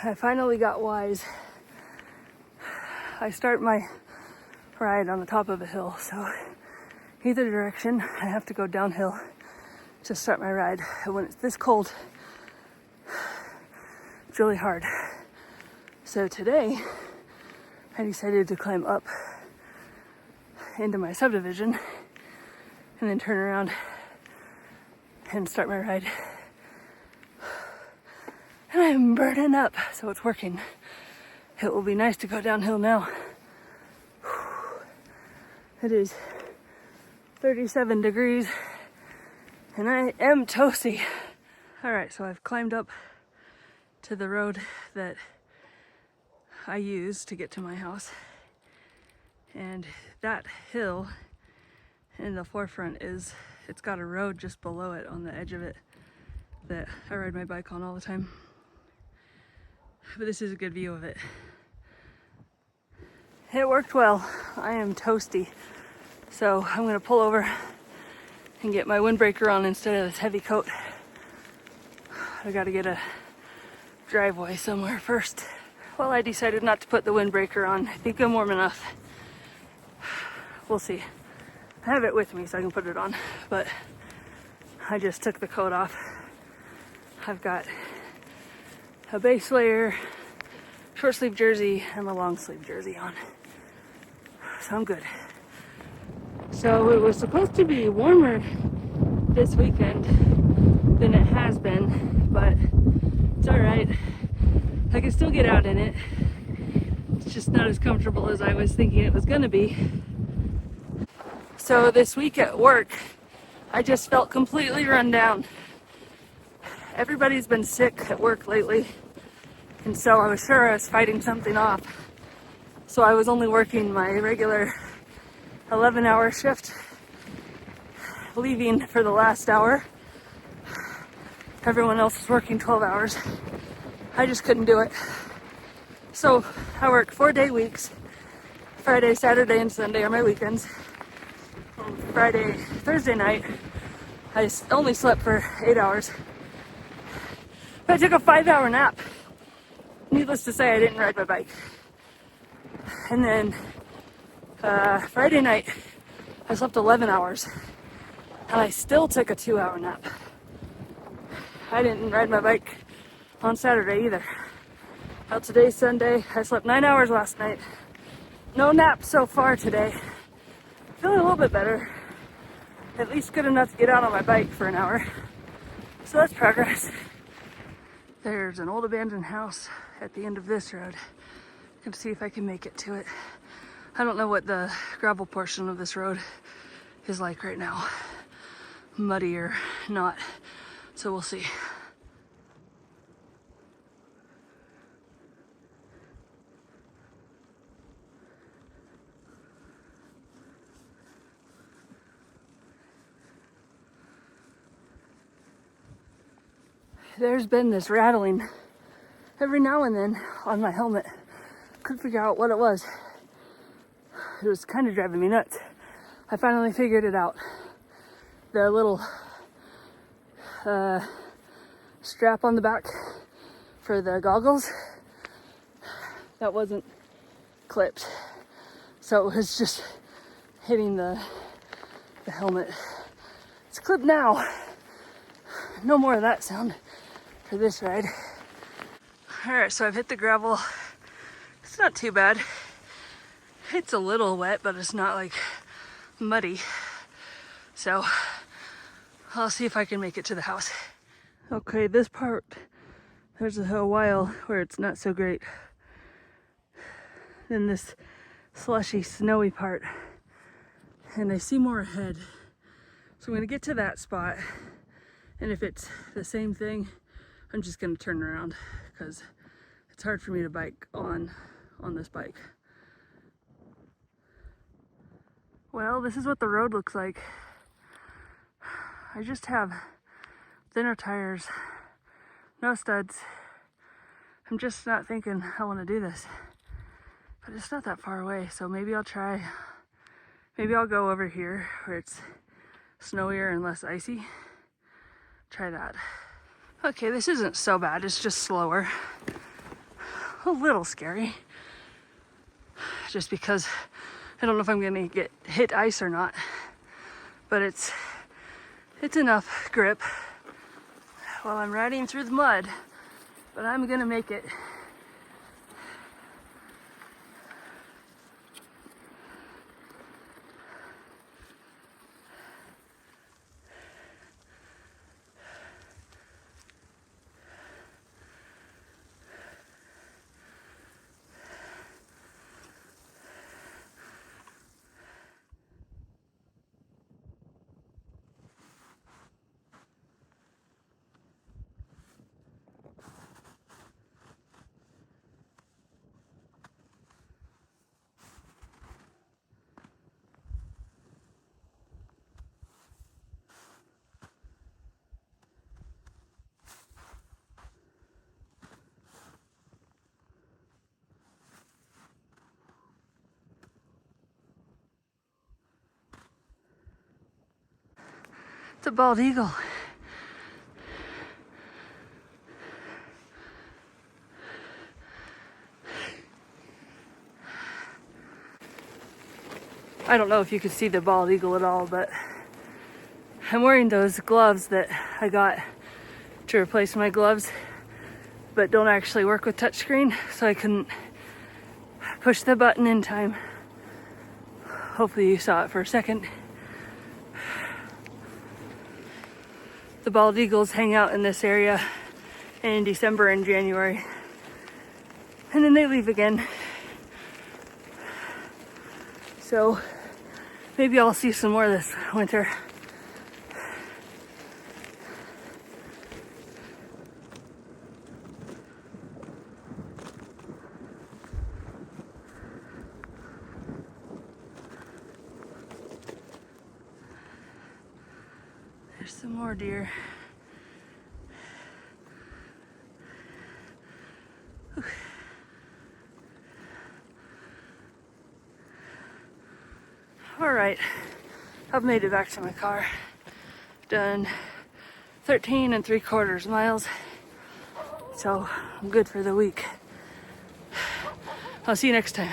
I finally got wise. I start my ride on the top of a hill, so either direction I have to go downhill to start my ride. And when it's this cold, it's really hard. So today I decided to climb up into my subdivision and then turn around and start my ride. And I'm burning up, so it's working. It will be nice to go downhill now. It is 37 degrees and I am toasty. All right, so I've climbed up to the road that I use to get to my house. And that hill in the forefront it's got a road just below it on the edge of it that I ride my bike on all the time. But this is a good view of it. It worked well. I am toasty. So I'm gonna pull over and get my windbreaker on instead of this heavy coat. I gotta get a driveway somewhere first. Well, I decided not to put the windbreaker on. I think I'm warm enough. We'll see. I have it with me so I can put it on, but I just took the coat off. I've got a base layer, short sleeve jersey, and a long sleeve jersey on. So I'm good. So it was supposed to be warmer this weekend than it has been, but it's all right. I can still get out in it. It's just not as comfortable as I was thinking it was gonna be. So this week at work, I just felt completely run down. Everybody's been sick at work lately, and so I was sure I was fighting something off. So I was only working my regular 11-hour shift, leaving for the last hour. Everyone else was working 12 hours. I just couldn't do it. So I work 4-day weeks. Friday, Saturday, and Sunday are my weekends. Friday, Thursday night, I only slept for 8 hours. But I took a 5-hour nap. Needless to say, I didn't ride my bike. And then Friday night, I slept 11 hours. And I still took a 2-hour nap. I didn't ride my bike on Saturday either. Well, today's Sunday. I slept 9 hours last night. No nap so far today. Feeling a little bit better. At least good enough to get out on my bike for an hour. So that's progress. There's an old abandoned house at the end of this road. I can see if I can make it to it. I don't know what the gravel portion of this road is like right now. Muddy or not. So we'll see. There's been this rattling every now and then on my helmet. Couldn't figure out what it was. It was kind of driving me nuts. I finally figured it out. The little strap on the back for the goggles, that wasn't clipped. So it was just hitting the helmet. It's clipped now. No more of that sound for this ride. All right, so I've hit the gravel. It's not too bad. It's a little wet, but it's not like muddy. So I'll see if I can make it to the house. Okay, this part, there's a while where it's not so great. Then this slushy, snowy part. And I see more ahead. So I'm gonna get to that spot. And if it's the same thing, I'm just gonna turn around because it's hard for me to bike on this bike. Well, this is what the road looks like. I just have thinner tires, no studs. I'm just not thinking I want to do this. But it's not that far away, so maybe I'll try. Maybe I'll go over here where it's snowier and less icy. Try that. Okay, this isn't so bad, it's just slower. a little scary. Just because I don't know if I'm gonna get hit ice or not. But it's enough grip while I'm riding through the mud. But I'm gonna make it. It's a bald eagle. I don't know if you could see the bald eagle at all, but I'm wearing those gloves that I got to replace my gloves, but don't actually work with touchscreen, so I couldn't push the button in time. Hopefully you saw it for a second. The bald eagles hang out in this area in December and January, and then they leave again. So maybe I'll see some more this winter. There's some more deer. All right, I've made it back to my car. Done 13 3/4 miles. So I'm good for the week. I'll see you next time.